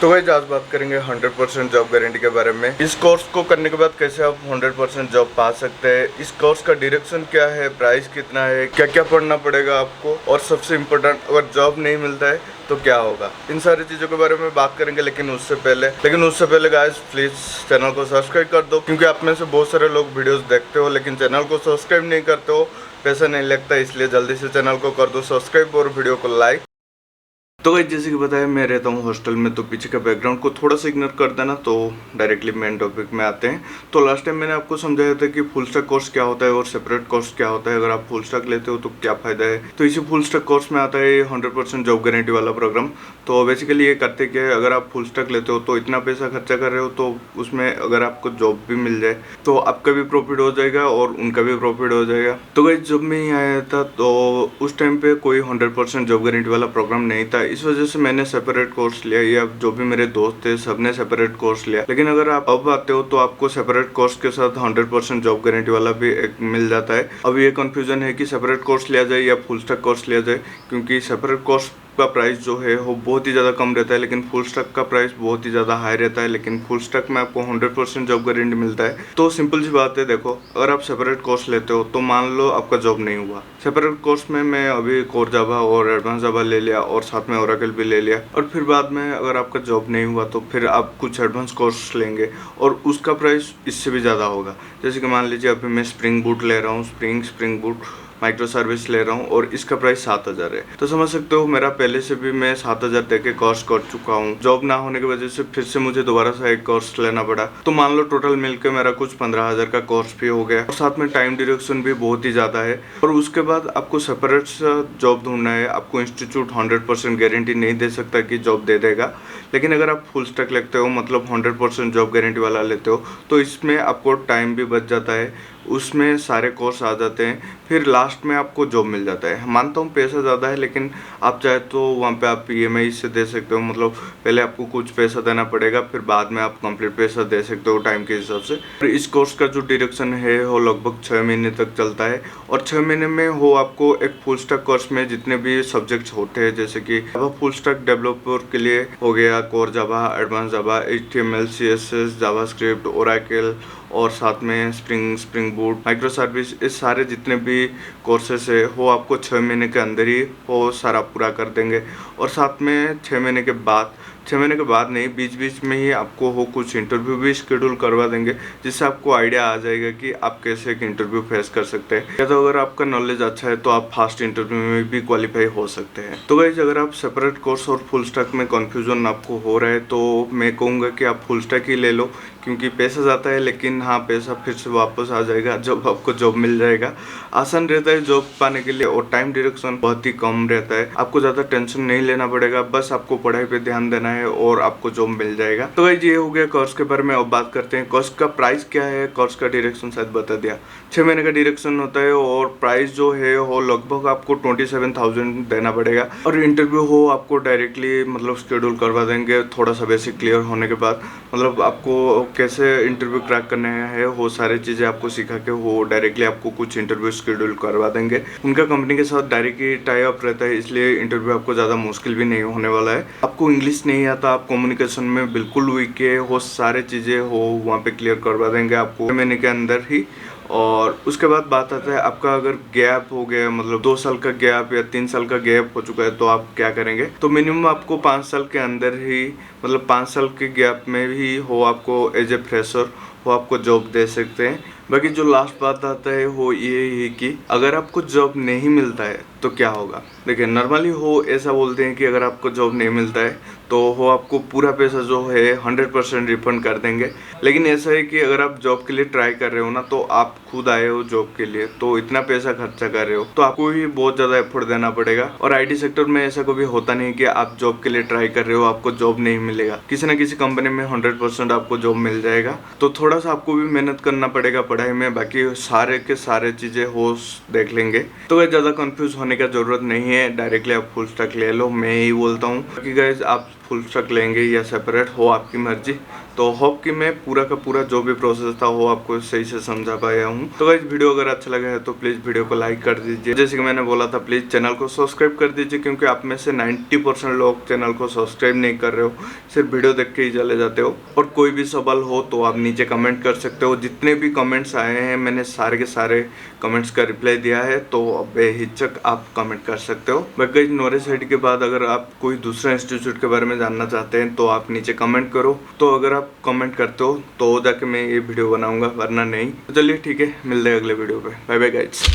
तो गाइस आज बात करेंगे 100% जॉब गारंटी के बारे में। इस कोर्स को करने के बाद कैसे आप 100% जॉब पा सकते हैं, इस कोर्स का डायरेक्शन क्या है, प्राइस कितना है, क्या क्या पढ़ना पड़ेगा आपको, और सबसे इम्पोर्टेंट अगर जॉब नहीं मिलता है तो क्या होगा, इन सारी चीज़ों के बारे में बात करेंगे। लेकिन उससे पहले गाइस प्लीज़ चैनल को सब्सक्राइब कर दो, क्योंकि आप में से बहुत सारे लोग वीडियोस देखते हो लेकिन चैनल को सब्सक्राइब नहीं करते हो, पैसा नहीं लगता, इसलिए जल्दी से चैनल को कर दो सब्सक्राइब और वीडियो को लाइक। तो गाइस जैसे कि बताया मैं रहता हूँ हॉस्टल में, तो पीछे का बैकग्राउंड को थोड़ा सा इग्नोर कर देना। तो डायरेक्टली मेन टॉपिक में आते हैं। तो लास्ट टाइम मैंने आपको समझाया था कि फुल स्टैक कोर्स क्या होता है और सेपरेट कोर्स क्या होता है, अगर आप फुल स्टैक लेते हो तो क्या फ़ायदा है। तो इसी फुल स्टैक कोर्स में आता है 100% जॉब गारंटी वाला प्रोग्राम। तो बेसिकली ये करते क्या है, अगर आप फुल स्टैक लेते हो तो इतना पैसा खर्चा कर रहे हो, तो उसमें अगर आपको जॉब भी मिल जाए तो आपका भी प्रॉफिट हो जाएगा और उनका भी प्रॉफिट हो जाएगा। तो गाइस जब मैं यहाँ आया था तो उस टाइम पे कोई 100% जॉब गारंटी वाला प्रोग्राम नहीं था, इस वजह से मैंने सेपरेट कोर्स लिया, या जो भी मेरे दोस्त थे सबने सेपरेट कोर्स लिया। लेकिन अगर आप अब आते हो तो आपको सेपरेट कोर्स के साथ 100% जॉब गारंटी वाला भी एक मिल जाता है। अब ये कंफ्यूजन है कि सेपरेट कोर्स लिया जाए या फुल स्टैक कोर्स लिया जाए, क्योंकि सेपरेट कोर्स का प्राइस जो है वो बहुत ही ज़्यादा कम रहता है, लेकिन फुल स्टैक का प्राइस बहुत ही ज़्यादा हाई रहता है। लेकिन फुल स्टैक में आपको 100% जॉब गारंटी मिलता है। तो सिंपल सी बात है, देखो अगर आप सेपरेट कोर्स लेते हो तो मान लो आपका जॉब नहीं हुआ, सेपरेट कोर्स में मैं अभी कोर जावा और एडवांस जावा ले लिया और साथ में ओरेकल भी ले लिया, और फिर बाद में अगर आपका जॉब नहीं हुआ तो फिर आप कुछ एडवांस कोर्स लेंगे और उसका प्राइस इससे भी ज़्यादा होगा। जैसे कि मान लीजिए अभी मैं स्प्रिंग बूट ले रहा हूँ, स्प्रिंग बूट माइक्रो सर्विस ले रहा हूँ और इसका प्राइस 7,000 है। तो समझ सकते हो मेरा पहले से भी मैं 7,000 दे के कोर्स कर चुका हूँ। जॉब ना होने की वजह से फिर से मुझे दोबारा से एक कोर्स लेना पड़ा। तो मान लो टोटल मिलकर मेरा कुछ 15,000 का कोर्स भी हो गया, और साथ में टाइम ड्यूरेशन भी बहुत ही ज़्यादा है। और उसके बाद आपको सेपरेट जॉब ढूंढना है। आपको इंस्टीट्यूट 100% गारंटी नहीं दे सकता कि जॉब दे देगा, लेकिन अगर आप फुल स्टैक लेते हो, मतलब 100% जॉब गारंटी वाला लेते हो, तो इसमें आपको टाइम भी बच जाता है, उसमें सारे कोर्स आ जाते हैं, फिर लास्ट में आपको जॉब मिल जाता है। मानता हूँ पैसा ज़्यादा है, लेकिन आप चाहे तो वहाँ पे आप EMI से दे सकते हो, मतलब पहले आपको कुछ पैसा देना पड़ेगा, फिर बाद में आप कंप्लीट पैसा दे सकते हो टाइम के हिसाब से। फिर इस कोर्स का जो डायरेक्शन है वो लगभग 6 महीने तक चलता है, और 6 महीने में हो आपको एक फुल स्टैक कोर्स में जितने भी सब्जेक्ट्स होते हैं, जैसे कि जावा फुल स्टैक डेवलपर के लिए हो गया कोर जावा, एडवांस जावा, HTML CSS, जावास्क्रिप्ट, ओरेकल, और साथ में स्प्रिंग बूट, माइक्रो सर्विस, इस सारे जितने भी कोर्सेस है वो आपको 6 महीने के अंदर ही वो सारा पूरा कर देंगे। और साथ में 6 महीने के बाद नहीं, बीच बीच में ही आपको वो कुछ इंटरव्यू भी शेड्यूल करवा देंगे, जिससे आपको आइडिया आ जाएगा कि आप कैसे एक इंटरव्यू फेस कर सकते हैं। या तो अगर आपका नॉलेज अच्छा है तो आप फास्ट इंटरव्यू में भी क्वालिफाई हो सकते हैं। तो गाइस अगर आप सेपरेट कोर्स और फुल स्टैक में कन्फ्यूजन आपको हो रहा है तो मैं कहूँगा कि आप फुल स्टैक ही ले लो, क्योंकि पैसा जाता है लेकिन हाँ पैसा फिर से वापस आ जाएगा जब आपको जॉब मिल जाएगा। आसान रहता है जॉब पाने के लिए, और टाइम डायरेक्शन बहुत ही कम रहता है, आपको ज़्यादा टेंशन नहीं लेना पड़ेगा, बस आपको पढ़ाई पे ध्यान देना है और आपको जॉब मिल जाएगा। तो गाइस ये हो गया कोर्स के बारे में। अब बात करते हैं कोर्स का प्राइस क्या है। कोर्स का डायरेक्शन शायद बता दिया, 6 महीने का डायरेक्शन होता है, और प्राइस जो है वो लगभग आपको 27,000 देना पड़ेगा। और इंटरव्यू हो आपको डायरेक्टली मतलब शेड्यूल करवा देंगे, थोड़ा सा बेसिक क्लियर होने के बाद, मतलब आपको कैसे इंटरव्यू क्रैक करने है वो सारी चीज़ें आपको सिखा के वो डायरेक्टली आपको कुछ इंटरव्यू शेड्यूल करवा देंगे। उनका कंपनी के साथ डायरेक्टली टाई अप रहता है, इसलिए इंटरव्यू आपको ज़्यादा मुश्किल भी नहीं होने वाला है। आपको इंग्लिश नहीं आता, आप कम्युनिकेशन में बिल्कुल वीक है, वो सारे चीज़ें हो वहाँ पे क्लियर करवा देंगे आपको महीने के अंदर ही। और उसके बाद बात आता है आपका अगर गैप हो गया, मतलब 2 साल का गैप या 3 साल का गैप हो चुका है, तो आप क्या करेंगे। तो मिनिमम आपको 5 साल के अंदर ही, मतलब 5 साल के गैप में भी हो आपको एज ए फ्रेशर वो आपको जॉब दे सकते हैं। बाकी जो लास्ट बात आता है वो ये है कि अगर आपको जॉब नहीं मिलता है तो क्या होगा। देखिए नॉर्मली हो ऐसा बोलते हैं कि अगर आपको जॉब नहीं मिलता है तो वो आपको पूरा पैसा जो है 100% रिफंड कर देंगे। लेकिन ऐसा है कि अगर आप जॉब के लिए ट्राई कर रहे हो ना, तो आप खुद आए हो जॉब के लिए, तो इतना पैसा खर्चा कर रहे हो तो आपको भी बहुत ज़्यादा एफर्ट देना पड़ेगा। और IT सेक्टर में ऐसा कभी होता नहीं कि आप जॉब के लिए ट्राई कर रहे हो आपको जॉब नहीं मिलेगा, किसी न किसी कंपनी में 100% आपको जॉब मिल जाएगा। तो थोड़ा सा आपको भी मेहनत करना पड़ेगा पढ़ाई में, बाकी सारे के सारे चीज़ें हो देख लेंगे। तो गाइस ज़्यादा कंफ्यूज होने का ज़रूरत नहीं है, डायरेक्टली आप फुल स्टैक ले लो, मैं ही बोलता हूँ। बाकी गाइस आप फुल स्टैक लेंगे या सेपरेट, हो आपकी मर्जी। तो होप कि मैं पूरा का पूरा जो भी प्रोसेस था वो आपको सही से समझा पाया हूँ। तो गाइस वीडियो अगर अच्छा लगा है तो प्लीज़ वीडियो को लाइक कर दीजिए। जैसे कि मैंने बोला था, प्लीज़ चैनल को सब्सक्राइब कर दीजिए, क्योंकि आप में से 90% लोग चैनल को सब्सक्राइब नहीं कर रहे हो, सिर्फ वीडियो देख के ही चले जाते हो। और कोई भी सवाल हो तो आप नीचे कमेंट कर सकते हो। जितने भी कमेंट्स आए हैं मैंने सारे के सारे कमेंट्स का रिप्लाई दिया है, तो बेहिचक आप कमेंट कर सकते हो। बाकी नॉलेज आईडी के बाद अगर आप कोई दूसरा इंस्टीट्यूट के बारे में जानना चाहते हैं तो आप नीचे कमेंट करो। तो अगर आप कमेंट करते हो तो जाके मैं ये वीडियो बनाऊंगा, वरना नहीं। तो चलिए ठीक है, मिलते हैं अगले वीडियो पे। Bye bye guys.